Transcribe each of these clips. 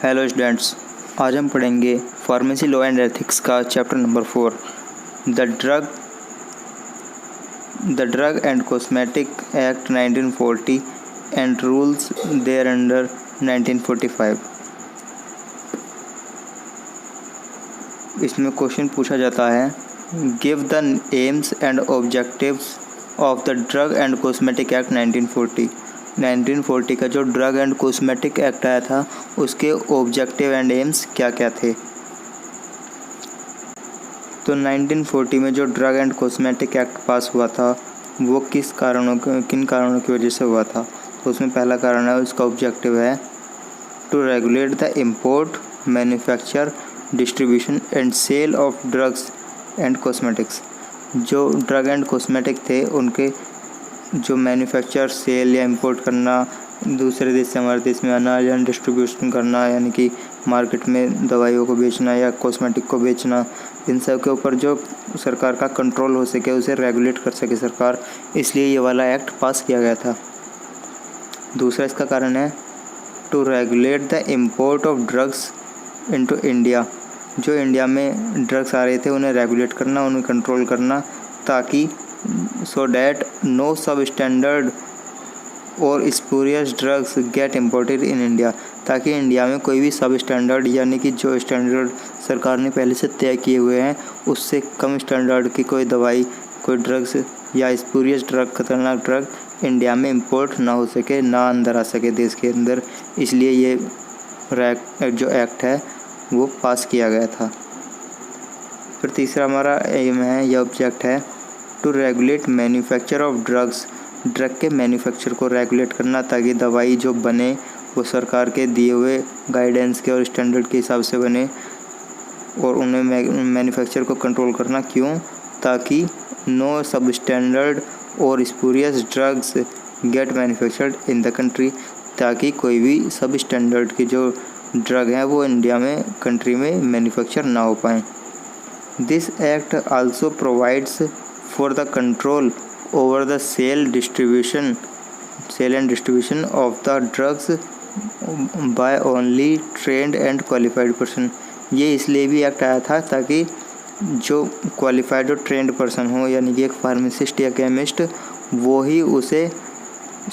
Hello students, आज हम पढ़ेंगे फार्मेसी लॉ एंड एथिक्स का chapter number 4 the drug and cosmetic act 1940 and rules there under 1945। इसमें question पूछा जाता है, give the aims and objectives of the drug and cosmetic act 1940 का जो ड्रग एंड कॉस्मेटिक एक्ट आया था उसके ऑब्जेक्टिव एंड एम्स क्या क्या थे। तो 1940 में जो ड्रग एंड कॉस्मेटिक एक्ट पास हुआ था वो किन कारणों की वजह से हुआ था। तो उसमें पहला कारण है, उसका ऑब्जेक्टिव है to regulate the import, manufacture, distribution and sale of drugs and cosmetics. जो ड्रग एंड कॉस्मेटिक थे उनके जो मैन्युफैक्चर, सेल या इंपोर्ट करना, दूसरे देश से हमारे देश में आना या डिस्ट्रीब्यूशन करना, यानी कि मार्केट में दवाइयों को बेचना या कॉस्मेटिक को बेचना, इन सब के ऊपर जो सरकार का कंट्रोल हो सके, उसे रेगुलेट कर सके सरकार, इसलिए ये वाला एक्ट पास किया गया था। दूसरा इसका कारण है to regulate the import of drugs into India. जो इंडिया में ड्रग्स आ रहे थे उन्हें रेगुलेट करना, उन्हें कंट्रोल करना, ताकि so that no substandard और spurious drugs get imported in India, ताकि इंडिया में कोई भी सब स्टैंडर्ड यानी कि जो स्टैंडर्ड सरकार ने पहले से तय किए हुए हैं उससे कम स्टैंडर्ड की कोई दवाई, कोई ड्रग्स या स्पूरियस ड्रग, खतरनाक ड्रग इंडिया में इंपोर्ट ना हो सके, ना अंदर आ सके देश के अंदर। इसलिए ये जो एक्ट है वो पास किया गया था। फिर तीसरा हमारा एम है या ऑब्जेक्ट है to regulate manufacture of drugs. Drug के मैन्युफैक्चर को रेगुलेट करना, ताकि दवाई जो बने वो सरकार के दिए हुए गाइडेंस के और स्टैंडर्ड के हिसाब से बने, और उन्हें मैन्युफैक्चर को कंट्रोल करना। क्यों? ताकि नो सब स्टैंडर्ड और spurious drugs get manufactured in the country, ताकि कोई भी सब स्टैंडर्ड की जो ड्रग हैं वो इंडिया में, कंट्री में मैन्युफैक्चर ना हो पाएँ। This act also provides for the control over the sale and distribution of the drugs by only trained and qualified person। ये इसलिए भी एक्ट आया था ताकि जो क्वालिफाइड और ट्रेंड पर्सन हो, यानी कि एक फार्मासिस्ट या केमिस्ट, वो ही उसे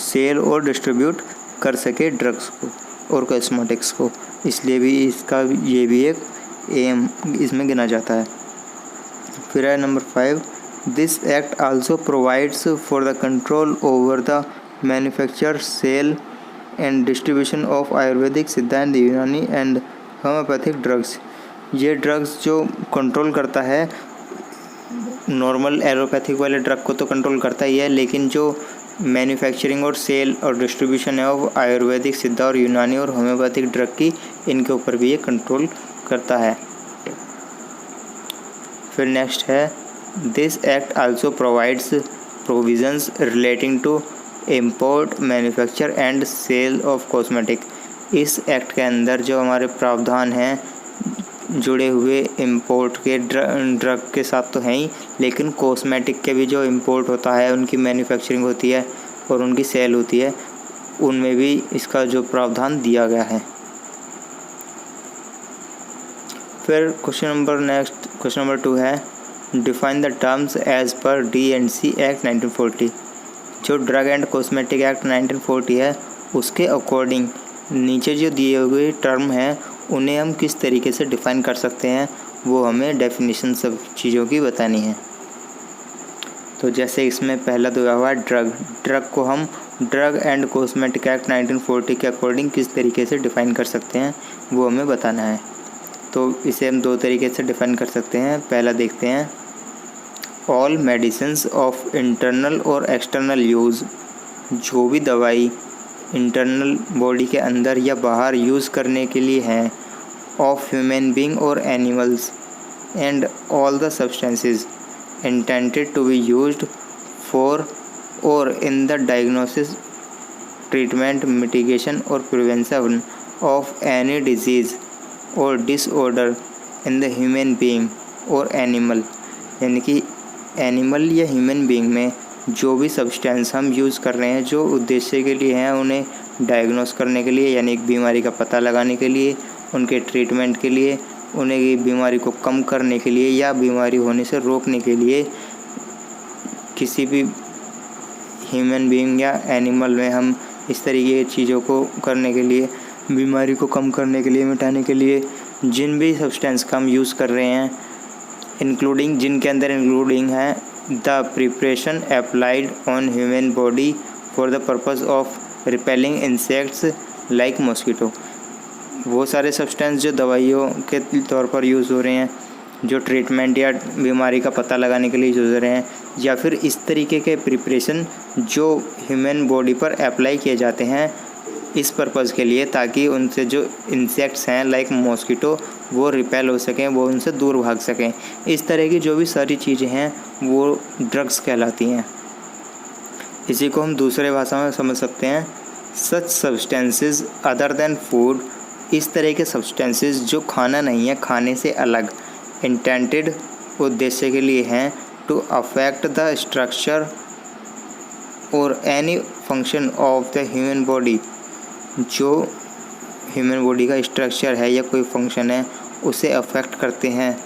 सेल और डिस्ट्रीब्यूट कर सके ड्रग्स को और कॉस्मेटिक्स को। इसलिए भी इसका ये भी एक एम इसमें गिना जाता है। फिर है number 5, This act also provides for the control over the manufacture, sale and distribution of Ayurvedic, सिद्धांत, यूनानी and homeopathic drugs। ये ड्रग्स जो कंट्रोल करता है, नॉर्मल एलोपैथिक वाले ड्रग को तो कंट्रोल करता ही है, लेकिन जो मैन्युफैक्चरिंग और सेल और डिस्ट्रीब्यूशन है वो आयुर्वेदिक, सिद्धा और यूनानी और होम्योपैथिक ड्रग की, इनके ऊपर भी ये कंट्रोल करता है। फिर नेक्स्ट है, This act also provides provisions relating to import, manufacture and sale of cosmetic। इस एक्ट के अंदर जो हमारे प्रावधान हैं जुड़े हुए इंपोर्ट के ड्रग के साथ तो हैं ही, लेकिन कॉस्मेटिक के भी जो इंपोर्ट होता है, उनकी मैन्युफैक्चरिंग होती है और उनकी सेल होती है, उनमें भी इसका जो प्रावधान दिया गया है। फिर क्वेश्चन नंबर 2 है, define the terms as per DNC act 1940। जो ड्रग एंड कॉस्मेटिक एक्ट 1940 है उसके अकॉर्डिंग नीचे जो दिए हुए टर्म हैं उन्हें हम किस तरीके से डिफ़ाइन कर सकते हैं, वो हमें डेफिनेशन सब चीज़ों की बतानी है। तो जैसे इसमें पहला दिया हुआ ड्रग को हम ड्रग एंड कॉस्मेटिक एक्ट 1940 के अकॉर्डिंग किस तरीके से डिफ़ाइन कर सकते हैं वो हमें बताना है। तो इसे हम 2 तरीके से डिफ़ाइन कर सकते हैं। पहला देखते हैं, all medicines of internal or external use. जो भी दवाई इंटरनल बॉडी के अंदर या बाहर यूज़ करने के लिए हैं, of human being or animals, and all the substances intended to be used for or in the diagnosis, treatment, mitigation or prevention of any disease or disorder in the human being or animal. यानी कि animal या human being में जो भी substance हम use कर रहे हैं, जो उद्देश्य के लिए हैं, उन्हें डायग्नोस करने के लिए, यानी एक बीमारी का पता लगाने के लिए, उनके ट्रीटमेंट के लिए, उन्हें बीमारी को कम करने के लिए या बीमारी होने से रोकने के लिए किसी भी ह्यूमन बीइंग या एनिमल में हम इस तरीके की चीज़ों को करने के लिए, बीमारी को कम करने के लिए, मिटाने के लिए जिन भी सब्सटेंस का हम यूज़ कर रहे हैं, इंक्लूडिंग जिनके अंदर इंक्लूडिंग है the preparation applied on human body for the purpose of repelling insects like mosquito. वो सारे सब्सटेंस जो दवाइयों के तौर पर यूज़ हो रहे हैं, जो ट्रीटमेंट या बीमारी का पता लगाने के लिए यूज़ हो रहे हैं, या फिर इस तरीके के प्रिपरेशन जो ह्यूमन बॉडी पर अप्लाई किए जाते हैं इस पर्पज़ के लिए, ताकि उनसे जो इंसेक्ट्स हैं लाइक मॉस्किटो वो रिपेल हो सकें, वो उनसे दूर भाग सकें। इस तरह की जो भी सारी चीज़ें हैं वो ड्रग्स कहलाती हैं। इसी को हम दूसरे भाषा में समझ सकते हैं, सच सब्सटेंसेस अदर देन फूड, इस तरह के सब्सटेंसेस जो खाना नहीं है, खाने से अलग, इंटेंटेड उद्देश्य के लिए हैं, टू अफेक्ट द स्ट्रक्चर और any function of the human body, जो ह्यूमन बॉडी का स्ट्रक्चर है या कोई फंक्शन है उसे अफेक्ट करते हैं,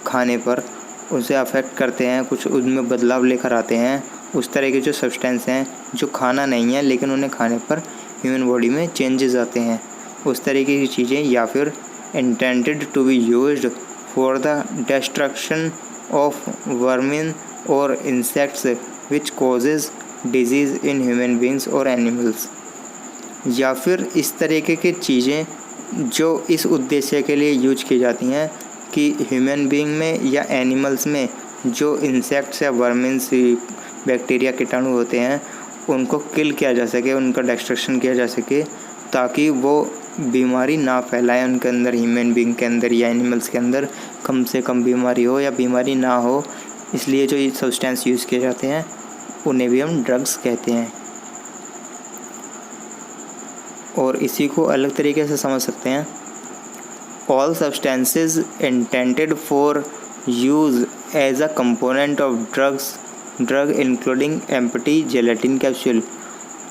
खाने पर उसे अफेक्ट करते हैं, कुछ उनमें बदलाव लेकर आते हैं। उस तरह के जो सब्सटेंस हैं जो खाना नहीं है लेकिन उन्हें खाने पर ह्यूमन बॉडी में चेंजेस आते हैं, उस तरीके की चीज़ें, या फिर intended to be used for the destruction of vermin or insects which causes disease in human beings or animals, या फिर इस तरीके की चीज़ें जो इस उद्देश्य के लिए यूज की जाती हैं कि ह्यूमन बीइंग में या एनिमल्स में जो इंसेक्ट्स या वर्मिन्स, बैक्टीरिया, कीटाणु होते हैं उनको किल किया जा सके, उनका डिस्ट्रक्शन किया जा सके, ताकि वो बीमारी ना फैलाए उनके अंदर, ह्यूमन बीइंग के अंदर या एनिमल्स के अंदर कम से कम बीमारी हो या बीमारी ना हो। इसलिए जो ये सब्सटेंस यूज़ किए जाते हैं उन्हें भी हम ड्रग्स कहते हैं। और इसी को अलग तरीके से समझ सकते हैं, all substances intended for use as a component of drug including empty gelatin capsule,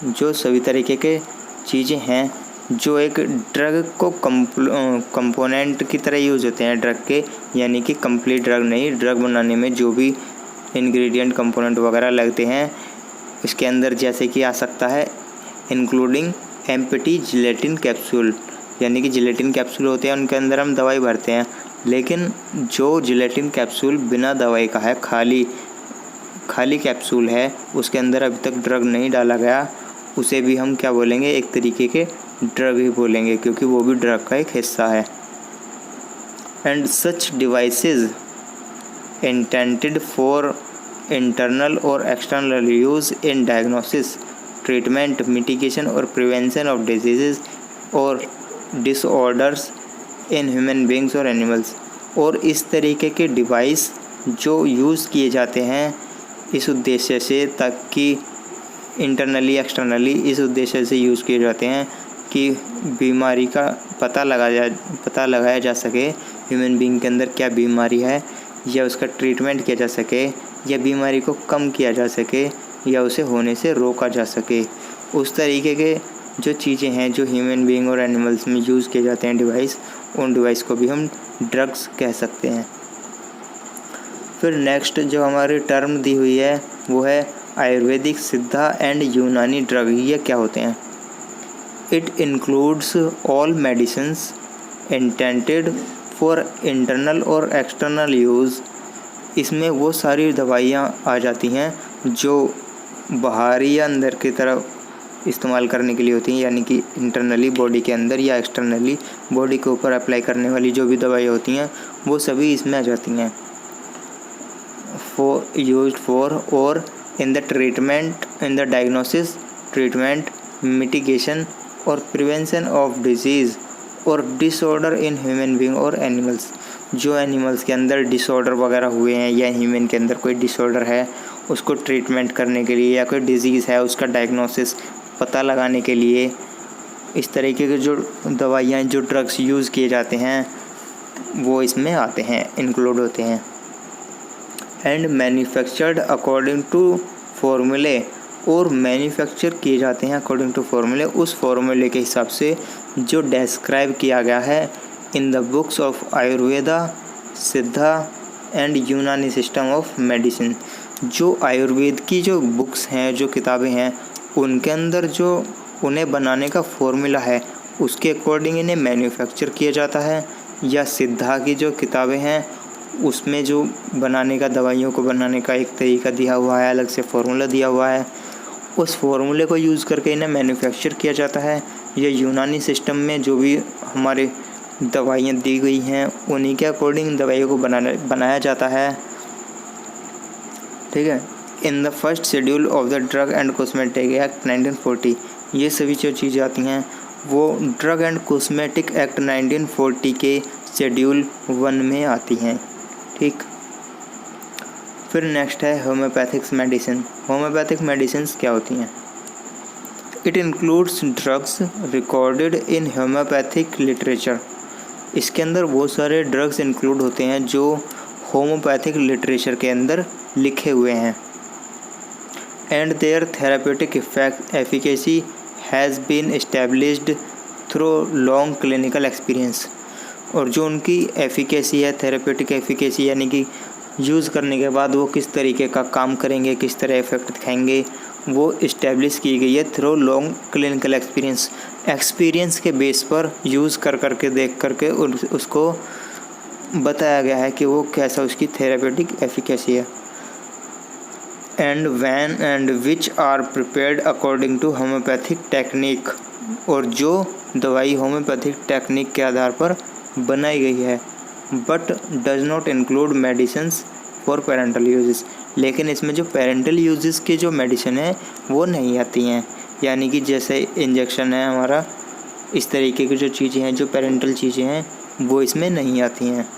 जो सभी तरीके के चीज़ें हैं जो एक ड्रग को कंपोनेंट की तरह यूज़ होते हैं ड्रग के, यानी कि कंप्लीट ड्रग नहीं, ड्रग बनाने में जो भी इंग्रेडिएंट कंपोनेंट वगैरह लगते हैं इसके अंदर, जैसे कि आ सकता है इंक्लूडिंग एम्प्टी जिलेटिन कैप्सूल, यानी कि जिलेटिन कैप्सूल होते हैं उनके अंदर हम दवाई भरते हैं, लेकिन जो जिलेटिन कैप्सूल बिना दवाई का है, खाली कैप्सूल है, उसके अंदर अभी तक ड्रग नहीं डाला गया, उसे भी हम क्या बोलेंगे, एक तरीके के ड्रग ही बोलेंगे, क्योंकि वो भी ड्रग का एक हिस्सा है। And such devices intended for internal or external use in diagnosis, treatment, mitigation or prevention of disease or disorders in human beings or animals, और इस तरीके के डिवाइस जो यूज़ किए जाते हैं इस उद्देश्य से, ताकि इंटरनली एक्सटर्नली इस उद्देश्य से यूज़ किए जाते हैं कि बीमारी का पता लगाया जा सके, ह्यूमन बीइंग के अंदर क्या बीमारी है, या उसका ट्रीटमेंट किया जा सके, या बीमारी को कम किया जा सके, या उसे होने से रोका जा सके। उस तरीके के जो चीज़ें हैं जो ह्यूमन बीइंग और एनिमल्स में यूज़ किए जाते हैं डिवाइस, उन डिवाइस को भी हम ड्रग्स कह सकते हैं। फिर नेक्स्ट जो हमारी टर्म दी हुई है वो है आयुर्वेदिक, सिद्धा एंड यूनानी ड्रग। ये क्या होते हैं? It includes all medicines intended for internal or external use. इसमें वो सारी दवाइयाँ आ जाती हैं जो बाहरी या अंदर की तरफ इस्तेमाल करने के लिए होती हैं, यानी कि इंटरनली बॉडी के अंदर या एक्सटर्नली बॉडी के ऊपर अप्लाई करने वाली जो भी दवाइयाँ होती हैं वो सभी इसमें आ जाती हैं। Used for or in the treatment, in the diagnosis, treatment, mitigation or prevention of disease or disorder in human being or animals. जो एनिमल्स के अंदर डिसऑर्डर वगैरह हुए हैं या ह्यूमन के अंदर कोई डिसऑर्डर है उसको ट्रीटमेंट करने के लिए, या कोई डिजीज़ है उसका डायग्नोसिस पता लगाने के लिए, इस तरीके के जो दवाइयाँ, जो ड्रग्स यूज़ किए जाते हैं वो इसमें आते हैं, इंक्लूड होते हैं। एंड मैन्युफैक्चर्ड अकॉर्डिंग टू फॉर्मूले और मैन्युफैक्चर किए जाते हैं अकॉर्डिंग टू फॉर्मूले, उस फॉर्मूले के हिसाब से जो डिस्क्राइब किया गया है in the books of Ayurveda, सिद्धा एंड यूनानी सिस्टम ऑफ मेडिसिन। जो आयुर्वेद की जो बुक्स हैं, जो किताबें हैं, उनके अंदर जो उन्हें बनाने का फॉर्मूला है उसके अकॉर्डिंग इन्हें मैन्युफैक्चर किया जाता है, या सिद्धा की जो किताबें हैं उसमें जो बनाने का, दवाइयों को बनाने का एक तरीका दिया हुआ है, अलग से फार्मूला दिया हुआ है, उस फार्मूले को यूज़ करके इन्हें मैन्युफैक्चर किया जाता है। या यूनानी सिस्टम में जो भी हमारे दवाइयाँ दी गई हैं उन्हीं के अकॉर्डिंग दवाइयों को बनाया जाता है। ठीक है। In the first schedule of the drug and cosmetic act 1940, ये सभी जो चीज़ें आती हैं वो ड्रग एंड कॉस्मेटिक एक्ट 1940 के शेड्यूल 1 में आती हैं। ठीक। फिर नेक्स्ट है होम्योपैथिक्स मेडिसिन। होम्योपैथिक मेडिसिन क्या होती हैं? It includes drugs recorded in homeopathic literature. इसके अंदर बहुत सारे ड्रग्स इंक्लूड होते हैं जो होम्योपैथिक लिटरेचर के अंदर लिखे हुए हैं। And their therapeutic efficacy has been established through long clinical experience. और जो उनकी एफिकेसी है, थेरापेटिक एफिकेसी यानी कि यूज़ करने के बाद वो किस तरीके का काम करेंगे, किस तरह इफेक्ट दिखाएंगे, वो इस्टेब्लिश की गई है थ्रू लॉन्ग क्लिनिकल एक्सपीरियंस के बेस पर यूज़ करके देख करके उसको बताया गया है कि वो कैसा उसकी थेरापेटिक एफिकेसी है। And when and which are prepared according to homeopathic technique, और जो दवाई होम्योपैथिक टेक्निक के आधार पर बनाई गई है। But does not include medicines for parental uses, लेकिन इसमें जो पेरेंटल यूजेस की जो मेडिसिन है वो नहीं आती हैं। यानी कि जैसे इंजेक्शन है हमारा, इस तरीके की जो चीज़ें हैं, जो पेरेंटल चीज़ें हैं वो इसमें नहीं आती हैं।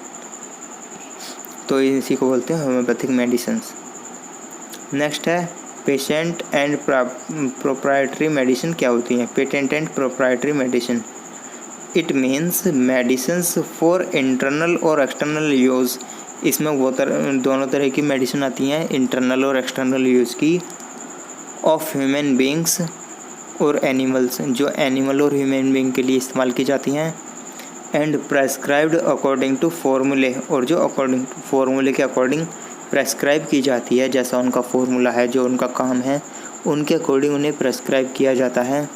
तो इसी को बोलते हैं होम्योपैथिक मेडिसिन्स। नेक्स्ट है पेटेंट एंड प्रोप्राइटरी मेडिसिन। क्या होती हैं patent and proprietary medicine? It means medicines for internal or external use. इसमें वो दोनों तरह की मेडिसिन आती हैं, इंटरनल और एक्सटर्नल यूज़ की, of human beings or animals, जो एनिमल और ह्यूमन बींग के लिए इस्तेमाल की जाती हैं। एंड प्रेस्क्राइब्ड अकॉर्डिंग टू फॉर्मूले, और जो अकॉर्डिंग फॉर्मूले के अकॉर्डिंग प्रेस्क्राइब की जाती है, जैसा उनका फॉर्मूला है, जो उनका काम है, उनके अकॉर्डिंग उन्हें प्रेस्क्राइब किया जाता है।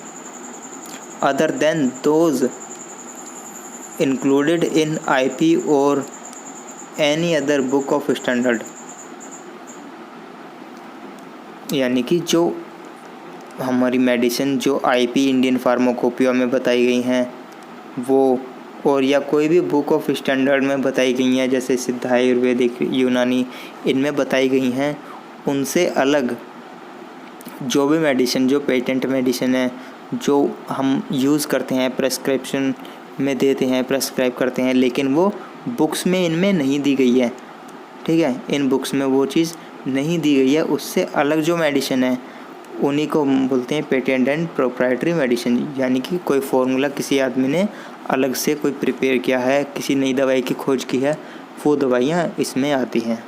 Other than those included in IP और any other book of standard, यानी कि जो हमारी मेडिसिन जो IP इंडियन फार्माकोपिया में बताई गई हैं वो, और या कोई भी बुक ऑफ स्टैंडर्ड में बताई गई हैं, जैसे सिद्धा, आयुर्वेदिक, यूनानी, इनमें बताई गई हैं, उनसे अलग जो भी मेडिसिन, जो पेटेंट मेडिसिन है, जो हम यूज़ करते हैं, प्रेस्क्रिप्शन में देते हैं, प्रेस्क्राइब करते हैं, लेकिन वो बुक्स में इनमें नहीं दी गई है। ठीक है, इन बुक्स में वो चीज़ नहीं दी गई है, उससे अलग जो मेडिसिन है उन्हीं को बोलते हैं पेटेंट एंड प्रोप्राइटरी मेडिसिन। यानी कि कोई फार्मूला किसी आदमी ने अलग से कोई प्रिपेयर किया है, किसी नई दवाई की खोज की है, वो दवाइयाँ इसमें आती हैं,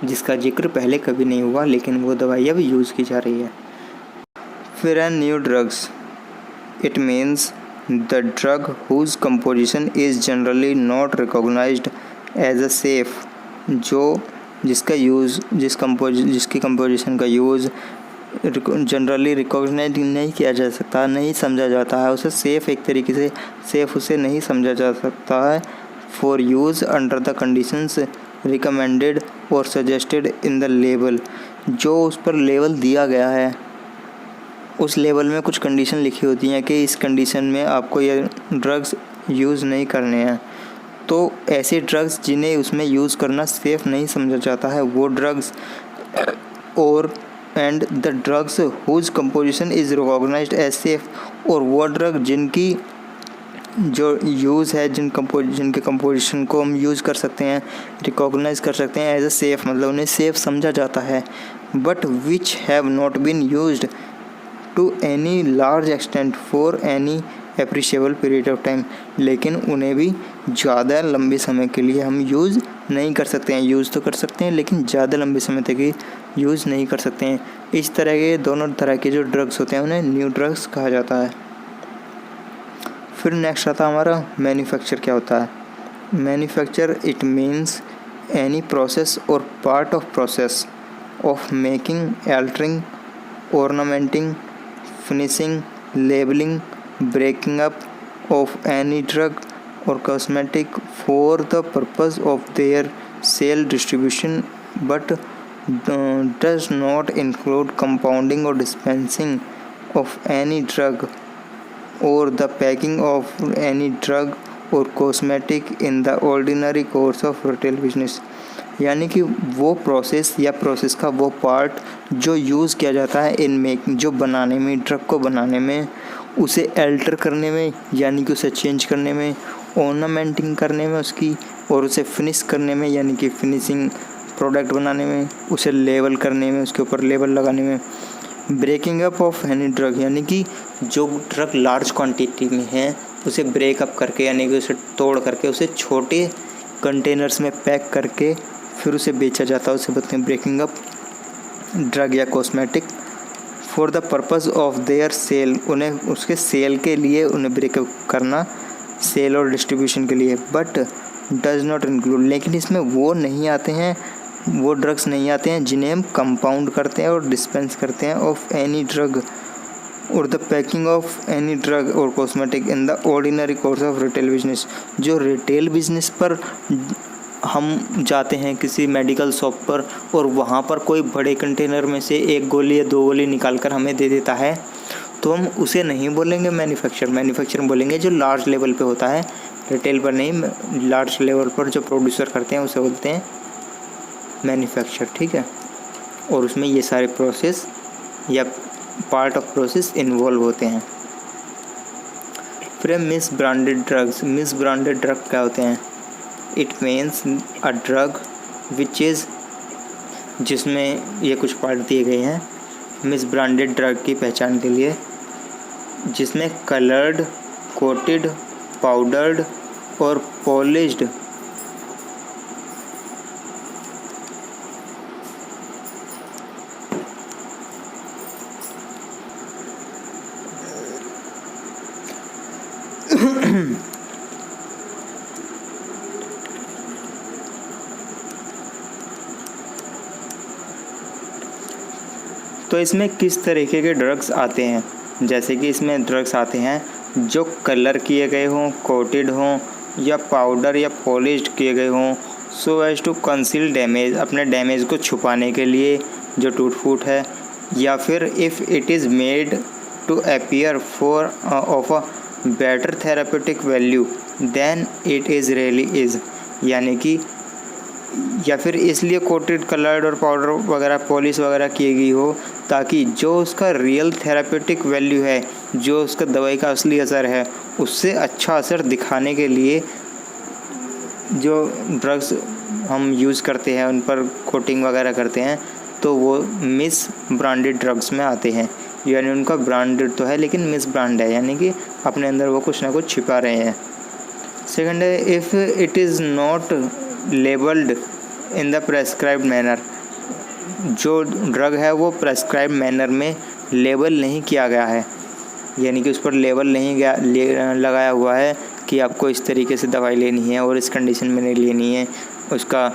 जिसका जिक्र पहले कभी नहीं हुआ, लेकिन वो दवाई अब यूज़ की जा रही है। फिर है new drugs. It means the drug whose composition is generally not recognised as a safe, जो जिसका यूज़ जिसकी कंपोजिशन का यूज़ जनरली रिकॉग्नाइज नहीं किया जा सकता, नहीं समझा जाता है, उसे सेफ़ एक तरीके से सेफ़ उसे नहीं समझा जा सकता है for use under the conditions recommended और सजेस्टेड इन द लेबल। जो उस पर लेबल दिया गया है, उस लेबल में कुछ कंडीशन लिखी होती हैं कि इस कंडीशन में आपको ये ड्रग्स यूज़ नहीं करने हैं। तो ऐसे ड्रग्स जिन्हें उसमें यूज़ करना सेफ़ नहीं समझा जाता है, वो ड्रग्स और and the drugs whose composition is recognised as safe, और वो ड्रग जिनकी जो यूज़ है, जिनके कंपोजिशन को हम यूज़ कर सकते हैं, रिकॉग्नाइज कर सकते हैं एज अ सेफ़, मतलब उन्हें सेफ़ समझा जाता है। But which have not been used to any large extent for any appreciable period of time, लेकिन उन्हें भी ज़्यादा लंबे समय के लिए हम यूज़ नहीं कर सकते हैं, यूज़ तो कर सकते हैं लेकिन ज़्यादा लंबे समय तक ही यूज़ नहीं कर सकते हैं। इस तरह के दोनों तरह के जो ड्रग्स होते हैं उन्हें न्यू ड्रग्स कहा जाता है। फिर नेक्स्ट आता है हमारा मैन्युफैक्चर क्या होता है। Manufacture it means any process or part of process of making, altering, ornamenting, finishing, labeling, breaking up of any drug or cosmetic for the purpose of their sale, distribution, but does not include compounding or dispensing of any drug or the packing of any drug or cosmetic in the ordinary course of retail business। यानी कि वो process या process का वो part जो use किया जाता है इन मेकिंग, जो बनाने में, ड्रग को बनाने में, उसे अल्टर करने में यानी कि उसे चेंज करने में, ऑर्नामेंटिंग करने में उसकी, और उसे फिनिश करने में यानी कि फिनिशिंग प्रोडक्ट बनाने में, उसे लेबल करने में, उसके ऊपर लेबल लगाने में, breaking up of any drug यानी कि जो ड्रग लार्ज क्वांटिटी में है उसे ब्रेकअप करके यानी कि उसे तोड़ करके उसे छोटे कंटेनर्स में पैक करके फिर उसे बेचा जाता है, उसे बोलते हैं ब्रेकिंग अप ड्रग या cosmetic for the purpose of their sale, उन्हें उसके सेल के लिए उन्हें ब्रेकअप करना, सेल और डिस्ट्रीब्यूशन के लिए। बट डज नॉट इंक्लूड, लेकिन इसमें वो नहीं आते हैं, वो ड्रग्स नहीं आते हैं जिन्हें हम कंपाउंड करते हैं और डिस्पेंस करते हैं of any drug or the packing of any drug or cosmetic in the ordinary course of retail business. जो रिटेल बिजनेस पर हम जाते हैं किसी मेडिकल शॉप पर और वहाँ पर कोई बड़े कंटेनर में से एक गोली या दो गोली निकाल कर हमें दे देता है, तो हम उसे नहीं बोलेंगे मैन्युफैक्चर बोलेंगे जो लार्ज लेवल पे होता है, रिटेल पर नहीं, लार्ज लेवल पर जो प्रोड्यूसर करते हैं उसे बोलते हैं मैन्युफैक्चर। ठीक है, और उसमें ये सारे प्रोसेस या पार्ट ऑफ प्रोसेस इन्वॉल्व होते हैं। फिर miss branded drugs. Miss branded drug क्या होते हैं? It means a drug which is, जिसमें ये कुछ पार्ट दिए गए हैं मिस ब्रांडेड ड्रग की पहचान के लिए, जिसमें कलर्ड, कोटेड, पाउडर्ड और पॉलिश्ड तो इसमें किस तरीके के ड्रग्स आते हैं? जैसे कि इसमें ड्रग्स आते हैं जो कलर किए गए हों, कोटेड हों या पाउडर या पॉलिश्ड किए गए हों, so as to conceal damage, अपने डैमेज को छुपाने के लिए जो टूट फूट है, या फिर if it is made to appear for of a better therapeutic value than it is really is, यानी कि या फिर इसलिए कोटेड, कलर्ड और पाउडर वगैरह पॉलिश वगैरह की गई हो ताकि जो उसका रियल थेरापेटिक वैल्यू है, जो उसका दवाई का असली असर है, उससे अच्छा असर दिखाने के लिए जो ड्रग्स हम यूज़ करते हैं उन पर कोटिंग वगैरह करते हैं, तो वो मिस ब्रांडेड ड्रग्स में आते हैं। यानी उनका ब्रांडेड तो है लेकिन मिस ब्रांड है, यानी कि अपने अंदर वो कुछ ना कुछ छिपा रहे हैं। सेकंड है if it is not labelled in the prescribed manner, जो ड्रग है वो प्रेस्क्राइब्ड मैनर में लेबल नहीं किया गया है, यानी कि उस पर लेबल नहीं लगाया हुआ है कि आपको इस तरीके से दवाई लेनी है और इस कंडीशन में नहीं लेनी है, उसका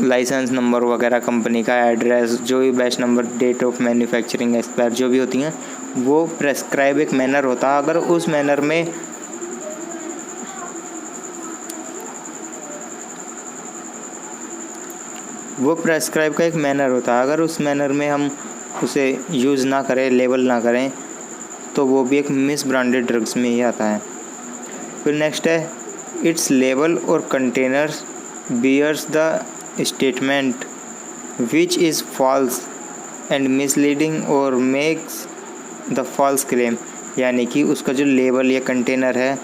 लाइसेंस नंबर वगैरह, कंपनी का एड्रेस, जो भी batch number, date of manufacturing expire जो भी होती हैं, वो प्रेस्क्राइब एक मैनर होता है। अगर उस मैनर में वो प्रेस्क्राइब का एक मैनर होता है, अगर उस मैनर में हम उसे यूज़ ना करें, लेबल ना करें, तो वो भी एक मिस ब्रांडेड ड्रग्स में ही आता है। फिर नेक्स्ट है इट्स लेबल और containers bears the statement which is false and misleading और मेक्स द फॉल्स क्लेम, यानी कि उसका जो लेबल या कंटेनर है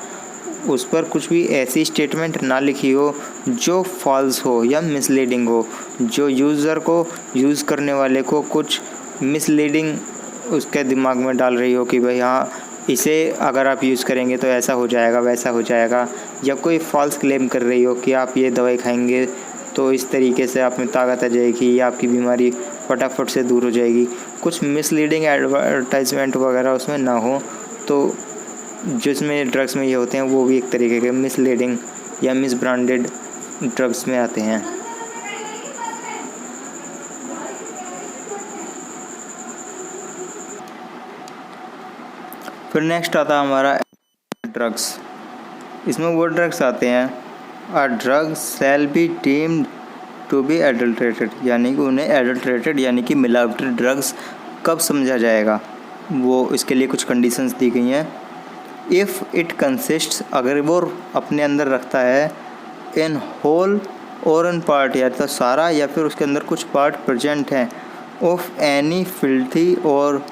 उस पर कुछ भी ऐसी स्टेटमेंट ना लिखी हो जो फॉल्स हो या मिसलीडिंग हो, जो यूज़र को, यूज़ करने वाले को कुछ मिसलीडिंग उसके दिमाग में डाल रही हो कि भाई हाँ इसे अगर आप यूज़ करेंगे तो ऐसा हो जाएगा, वैसा हो जाएगा, या कोई फॉल्स क्लेम कर रही हो कि आप ये दवाई खाएंगे तो इस तरीके से आप में ताकत आ जाएगी या आपकी बीमारी फटाफट से दूर हो जाएगी, कुछ मिसलीडिंग एडवर्टाइजमेंट वगैरह उसमें ना हो, तो जिसमें ड्रग्स में ये होते हैं वो भी एक तरीके के मिसलीडिंग या मिसब्रांडेड ड्रग्स में आते हैं। फिर नेक्स्ट आता है हमारा ड्रग्स। इसमें वो ड्रग्स आते हैं, a drug shall be deemed to be adulterated, यानी कि उन्हें एडल्ट्रेटेड यानी कि मिलावटी ड्रग्स कब समझा जाएगा, वो इसके लिए कुछ कंडीशंस दी गई हैं। इफ़ इट कंसिस्ट्स, अगर वो अपने अंदर रखता है, इन होल और इन पार्ट, या तो सारा या फिर उसके अंदर कुछ पार्ट प्रेजेंट हैं, ऑफ एनी फिल्थी और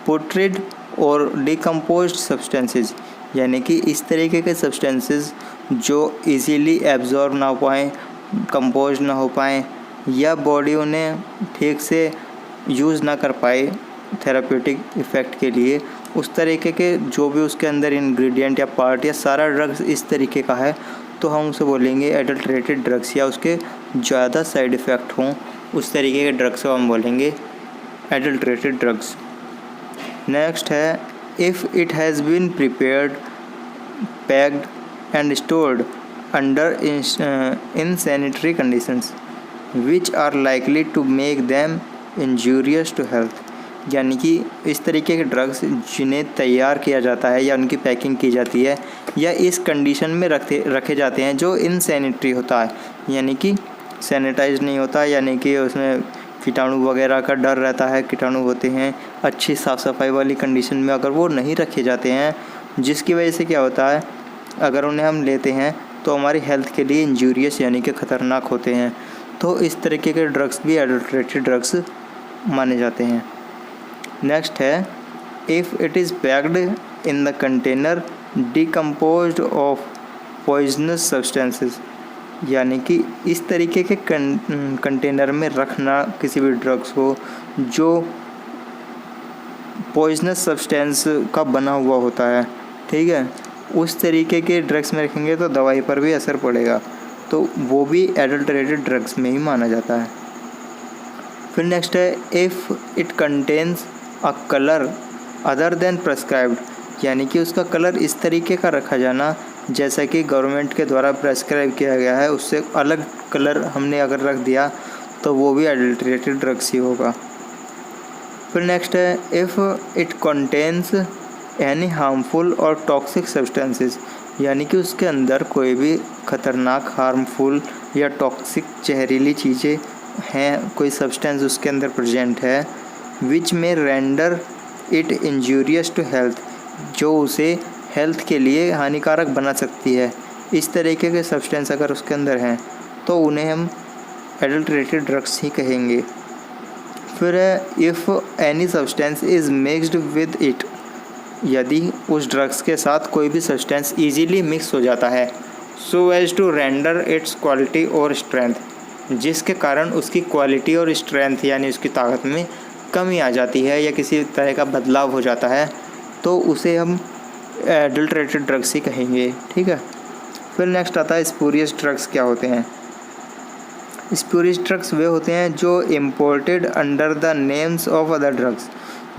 पुट्रिड और डिकम्पोज्ड सब्सटेंसेस, यानी कि इस तरीके के सब्सटेंसेस जो इजीली एब्जॉर्ब ना हो पाएँ, कंपोज ना हो पाएँ, या बॉडी उन्हें ठीक से यूज़ ना कर पाए थेराप्यूटिक इफ़ेक्ट के लिए, उस तरीके के जो भी उसके अंदर इंग्रेडिएंट या पार्ट या सारा ड्रग्स इस तरीके का है, तो हम उसे बोलेंगे एडल्ट्रेटेड ड्रग्स, या उसके ज़्यादा साइड इफ़ेक्ट हों उस तरीके के ड्रग्स को हम बोलेंगे एडल्ट्रेटेड ड्रग्स। नेक्स्ट है, if it has been prepared, packed and stored under insanitary conditions which are likely to make them injurious to health, यानी कि इस तरीके के ड्रग्स जिन्हें तैयार किया जाता है या उनकी पैकिंग की जाती है या इस कंडीशन में रखे जाते हैं जो इनसैनिटरी होता है, यानी कि सैनिटाइज नहीं होता, यानी कि उसमें कीटाणु वगैरह का डर रहता है, कीटाणु होते हैं, अच्छी साफ़ सफाई वाली कंडीशन में अगर वो नहीं रखे जाते हैं, जिसकी वजह से क्या होता है, अगर उन्हें हम लेते हैं तो हमारी हेल्थ के लिए इंजूरियस यानी कि ख़तरनाक होते हैं, तो इस तरीके के ड्रग्स भी एडल्ट्रेटेड ड्रग्स माने जाते हैं। नेक्स्ट है, if it is packed in the container decomposed of poisonous substances, यानी कि इस तरीके के कंटेनर में रखना किसी भी ड्रग्स को जो पॉइजनस सब्सटेंस का बना हुआ होता है, ठीक है, उस तरीके के ड्रग्स में रखेंगे तो दवाई पर भी असर पड़ेगा, तो वो भी एडल्ट्रेटेड ड्रग्स में ही माना जाता है। फिर नेक्स्ट है, if it contains a colour other than prescribed, यानी कि उसका कलर इस तरीके का रखा जाना जैसा कि गवर्नमेंट के द्वारा प्रेस्क्राइब किया गया है, उससे अलग कलर हमने अगर रख दिया तो वो भी एडल्ट्रेटेड ड्रग्स ही होगा। फिर नेक्स्ट है, if it contains any harmful और टॉक्सिक सब्सटेंसेस, यानी कि उसके अंदर कोई भी ख़तरनाक, हार्मफुल या टॉक्सिक जहरीली चीज़ें हैं, कोई सब्सटेंस उसके अंदर प्रेजेंट है, which may render it injurious to health, जो उसे हेल्थ के लिए हानिकारक बना सकती है, इस तरीके के सब्सटेंस अगर उसके अंदर हैं तो उन्हें हम एडल्ट्रेटेड ड्रग्स ही कहेंगे। फिर है, if any substance is mixed with it, यदि उस ड्रग्स के साथ कोई भी सब्सटेंस इजीली मिक्स हो जाता है, so as to render its quality और स्ट्रेंथ, जिसके कारण उसकी क्वालिटी और स्ट्रेंथ यानी उसकी ताकत में कमी आ जाती है या किसी तरह का बदलाव हो जाता है, तो उसे हम एडल्ट्रेटेड ड्रग्स ही कहेंगे, ठीक है। फिर नेक्स्ट आता है स्पूरियस ड्रग्स क्या होते हैं। स्पूरियस ड्रग्स वे होते हैं जो imported under the names of other drugs,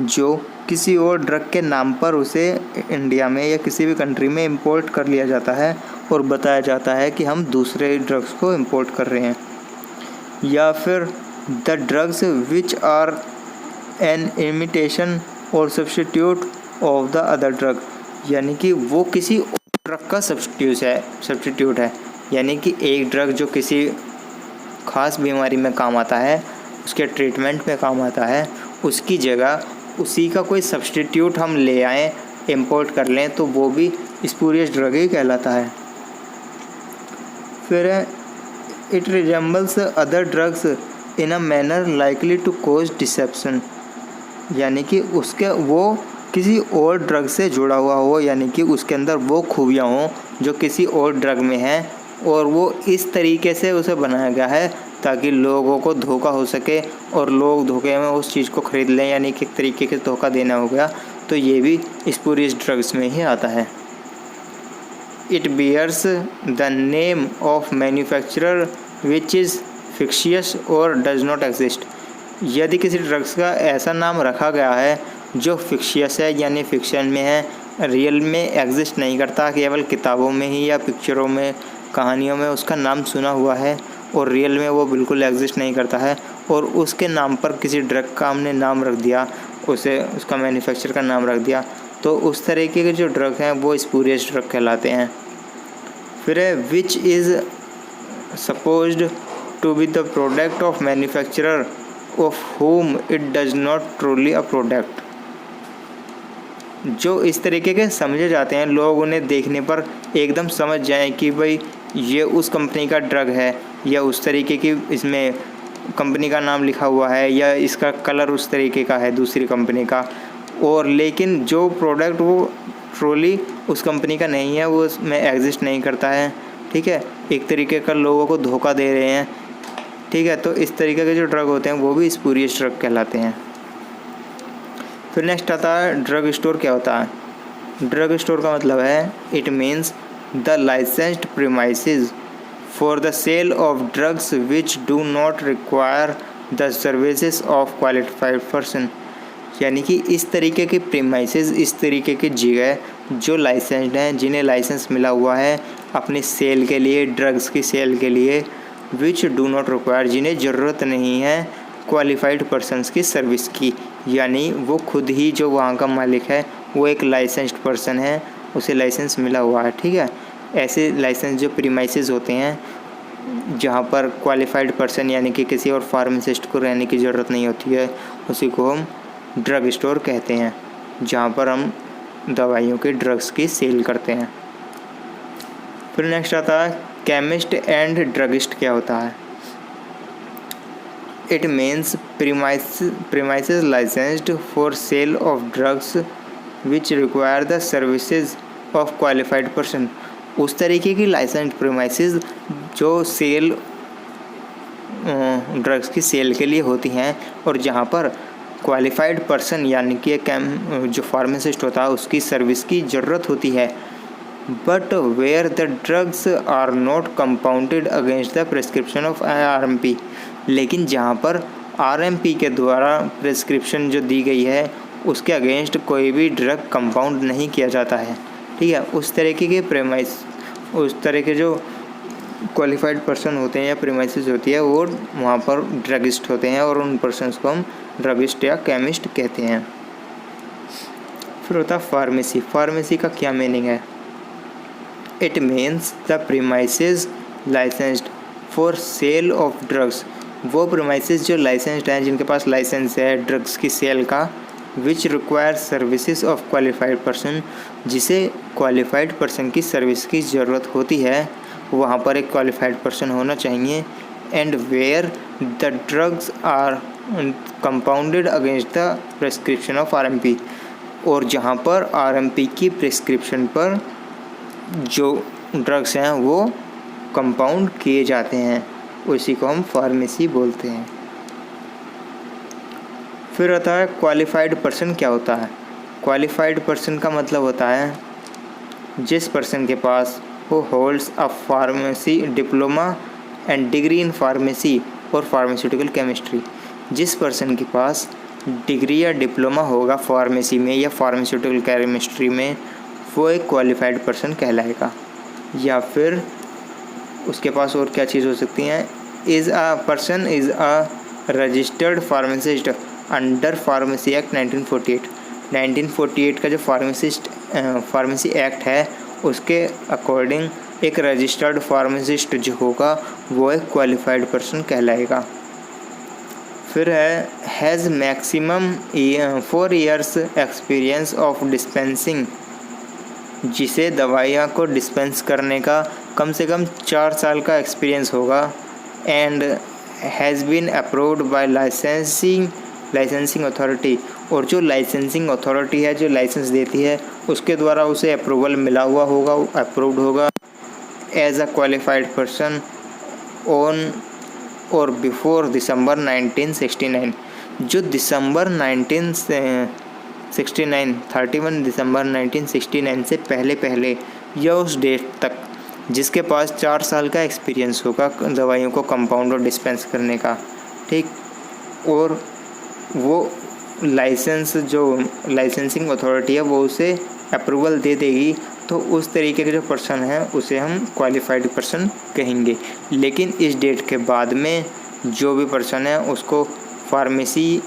जो किसी और ड्रग के नाम पर उसे इंडिया में या किसी भी कंट्री में इंपोर्ट कर लिया जाता है और बताया जाता है कि हम दूसरे ड्रग्स को इंपोर्ट कर रहे हैं। या फिर the drugs which are an imitation or substitute of the other drug, यानी कि वो किसी ड्रग का सब्स्टिट्यूट है, यानी कि एक ड्रग जो किसी ख़ास बीमारी में काम आता है, उसके ट्रीटमेंट में काम आता है, उसकी जगह उसी का कोई सब्स्टिट्यूट हम ले आएँ, इंपोर्ट कर लें, तो वो भी स्पूरियस ड्रग ही कहलाता है। फिर it resembles other drugs in a manner likely to cause deception, यानी कि उसके वो किसी और ड्रग से जुड़ा हुआ हो, यानी कि उसके अंदर वो खूबियाँ हों जो किसी और ड्रग में हैं, और वो इस तरीके से उसे बनाया गया है ताकि लोगों को धोखा हो सके और लोग धोखे में उस चीज़ को ख़रीद लें, यानी कि एक तरीके से धोखा देना हो गया, तो ये भी स्पूरियस ड्रग्स में ही आता है। It bears the name of manufacturer which is fictitious और डज नॉट एग्जिस्ट। यदि किसी ड्रग्स का ऐसा नाम रखा गया है जो फिक्शियस है यानी फिक्शन में है, रियल में एग्जिस्ट नहीं करता, केवल किताबों में ही या पिक्चरों में, कहानियों में उसका नाम सुना हुआ है और रियल में वो बिल्कुल एग्जिस्ट नहीं करता है, और उसके नाम पर किसी ड्रग का हमने नाम रख दिया, उसे उसका मैन्युफैक्चर का नाम रख दिया, तो उस तरीके के जो ड्रग हैं वो स्पूरियस ड्रग कहलाते हैं। फिर है which is supposed to be the product of manufacturer of whom it does not truly a product. जो इस तरीके के समझे जाते हैं, लोग उन्हें देखने पर एकदम समझ जाएं कि भाई ये उस कंपनी का ड्रग है, या उस तरीके की इसमें कंपनी का नाम लिखा हुआ है, या इसका कलर उस तरीके का है दूसरी कंपनी का, और लेकिन जो प्रोडक्ट वो ट्रूली उस कंपनी का नहीं है, वो उसमें एग्जिस्ट नहीं करता है। ठीक है, एक तरीके का लोगों को धोखा दे रहे हैं। ठीक है, तो इस तरीके के जो ड्रग होते हैं वो भी स्पूरियस ड्रग कहलाते हैं। फिर नेक्स्ट आता है ड्रग स्टोर। क्या होता है ड्रग स्टोर? का मतलब है it means the licensed premises for the sale of drugs which do not require the services of qualified person. यानी कि इस तरीके के प्रीमाइसेस, इस तरीके की जगह जो लाइसेंस्ड हैं, जिन्हें लाइसेंस मिला हुआ है अपनी सेल के लिए, ड्रग्स की सेल के लिए, विच डू नॉट रिक्वायर, जिन्हें ज़रूरत नहीं है क्वालिफाइड पर्सनस की सर्विस की, यानी वो खुद ही जो वहाँ का मालिक है वो एक लाइसेंस्ड पर्सन है, उसे लाइसेंस मिला हुआ है। ठीक है, ऐसे लाइसेंस जो प्रीमाइसेस होते हैं जहाँ पर क्वालिफाइड पर्सन यानी कि किसी और फार्मासिस्ट को रहने की ज़रूरत नहीं होती है, उसी को हम ड्रग स्टोर कहते हैं, जहाँ पर हम दवाइयों के ड्रग्स की सेल करते हैं। फिर नेक्स्ट आता है केमिस्ट एंड ड्रगिस्ट। क्या होता है? It means premises licensed for sale of drugs which require the services of qualified person. उस तरीके की लाइसेंस्ड प्रीमाइसेस जो सेल ड्रग्स की सेल के लिए होती हैं और जहाँ पर क्वालिफाइड पर्सन यानी कि जो फार्मासिस्ट होता है उसकी सर्विस की ज़रूरत होती है, but where the drugs are not compounded against the prescription of RMP। लेकिन जहाँ पर RMP के द्वारा प्रिस्क्रिप्शन जो दी गई है उसके अगेंस्ट कोई भी ड्रग कंपाउंड नहीं किया जाता है। ठीक है, उस तरीके के प्रेमाइस, उस तरह के जो क्वालिफाइड पर्सन होते हैं या प्रीमाइसेस होती है वो वहाँ पर ड्रगिस्ट होते हैं, और उन पर्सनस को हम ड्रगिस्ट या केमिस्ट कहते हैं। फिर होता है फार्मेसी। फार्मेसी का क्या मीनिंग है? It means the premises licensed for sale of drugs. वो प्रीमाइसेस जो लाइसेंस्ड हैं, जिनके पास लाइसेंस है ड्रग्स की सेल का, which require services of qualified person, जिसे क्वालिफाइड पर्सन की सर्विस की ज़रूरत होती है, वहाँ पर एक क्वालिफाइड पर्सन होना चाहिए, and where the drugs are compounded against the prescription of RMP, और जहाँ पर RMP की प्रिस्क्रिप्शन पर जो ड्रग्स हैं वो कंपाउंड किए जाते हैं, उसी को हम फार्मेसी बोलते हैं। फिर आता है क्वालिफाइड पर्सन। क्या होता है? क्वालिफाइड पर्सन का मतलब होता है जिस पर्सन के पास वो holds a pharmacy diploma and degree in pharmacy और फार्मास्यूटिकल केमिस्ट्री। जिस पर्सन के पास डिग्री या डिप्लोमा होगा फार्मेसी में या फार्मास्यूटिकल केमिस्ट्री में, वो एक क्वालिफाइड पर्सन कहलाएगा। या फिर उसके पास और क्या चीज़ हो सकती हैं? Is a person is a registered pharmacist under pharmacy act 1948। 1948 का जो फार्मेसी एक्ट है उसके अकॉर्डिंग एक रजिस्टर्ड फार्मासिस्ट जो होगा वो एक क्वालिफाइड पर्सन कहलाएगा। फिर है has maximum 4 years experience of dispensing, जिसे दवाइयाँ को डिस्पेंस करने का कम से कम 4 साल का एक्सपीरियंस होगा, and has been approved by licensing authority, और जो लाइसेंसिंग अथॉरिटी है जो लाइसेंस देती है उसके द्वारा उसे अप्रूवल मिला हुआ होगा, अप्रूव्ड होगा as a qualified person on और बिफोर दिसंबर 1969। जो दिसंबर 31 दिसंबर 1969 से पहले या उस डेट तक जिसके पास 4 साल का एक्सपीरियंस होगा दवाइयों को कंपाउंड और डिस्पेंस करने का, ठीक। और वो लाइसेंसिंग अथॉरिटी है वो उसे अप्रूवल दे देगी, तो उस तरीके के जो पर्सन है उसे हम क्वालिफाइड पर्सन कहेंगे। लेकिन इस डेट के बाद में जो भी पर्सन है उसको फार्मेसी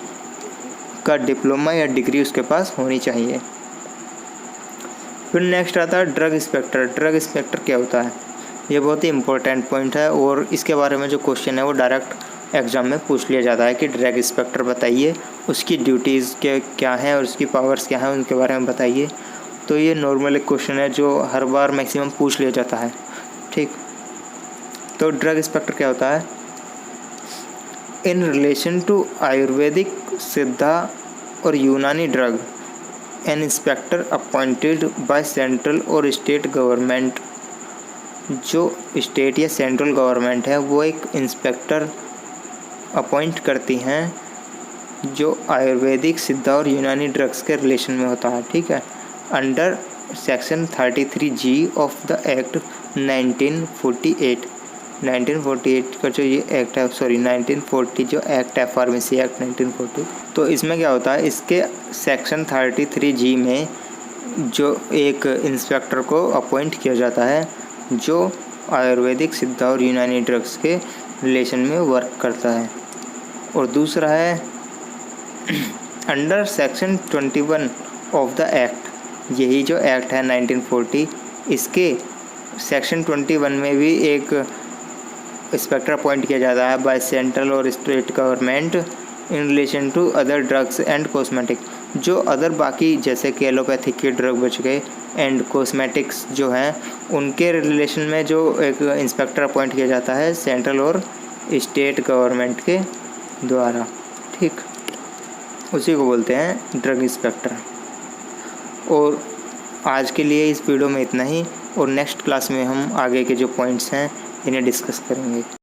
का डिप्लोमा या डिग्री उसके पास होनी चाहिए। फिर नेक्स्ट आता है ड्रग इंस्पेक्टर। ड्रग इंस्पेक्टर क्या होता है? ये बहुत ही इंपॉर्टेंट पॉइंट है और इसके बारे में जो क्वेश्चन है वो डायरेक्ट एग्जाम में पूछ लिया जाता है कि ड्रग इंस्पेक्टर बताइए, उसकी ड्यूटीज़ क्या हैं और उसकी पावर्स क्या हैं, उनके बारे में बताइए। तो ये नॉर्मल एक क्वेश्चन है जो हर बार मैक्सिमम पूछ लिया जाता है, ठीक। तो ड्रग इंस्पेक्टर क्या होता है? इन रिलेशन टू आयुर्वेदिक, सिद्धा और Unani drug, an inspector appointed by central और स्टेट गवर्नमेंट। जो स्टेट या सेंट्रल गवर्नमेंट है वो एक इंस्पेक्टर अपॉइंट करती हैं जो आयुर्वेदिक, सिद्धा और यूनानी ड्रग्स के रिलेशन में होता है, ठीक है। Under section 33G of the act 1948 का जो ये एक्ट है, 1940 जो एक्ट है, फार्मेसी एक्ट 1940। तो इसमें क्या होता है, इसके सेक्शन 33G में जो एक इंस्पेक्टर को अपॉइंट किया जाता है जो आयुर्वेदिक, सिद्धा और यूनानी ड्रग्स के रिलेशन में वर्क करता है। और दूसरा है under section 21 of the act, यही जो एक्ट है 1940, इसके सेक्शन 21 में भी एक इंस्पेक्टर अपॉइंट किया जाता है बाय सेंट्रल और state government in relation to other drugs and cosmetic. जो अदर बाकी जैसे कि एलोपैथिक के ड्रग बच गए एंड कॉस्मेटिक्स जो हैं उनके रिलेशन में जो एक इंस्पेक्टर अपॉइंट किया जाता है सेंट्रल और स्टेट गवर्नमेंट के द्वारा, ठीक। उसी को बोलते हैं ड्रग इंस्पेक्टर। और आज के लिए इस वीडियो में इतना ही, और नेक्स्ट क्लास में हम आगे के जो पॉइंट्स हैं इन्हें डिस्कस करेंगे।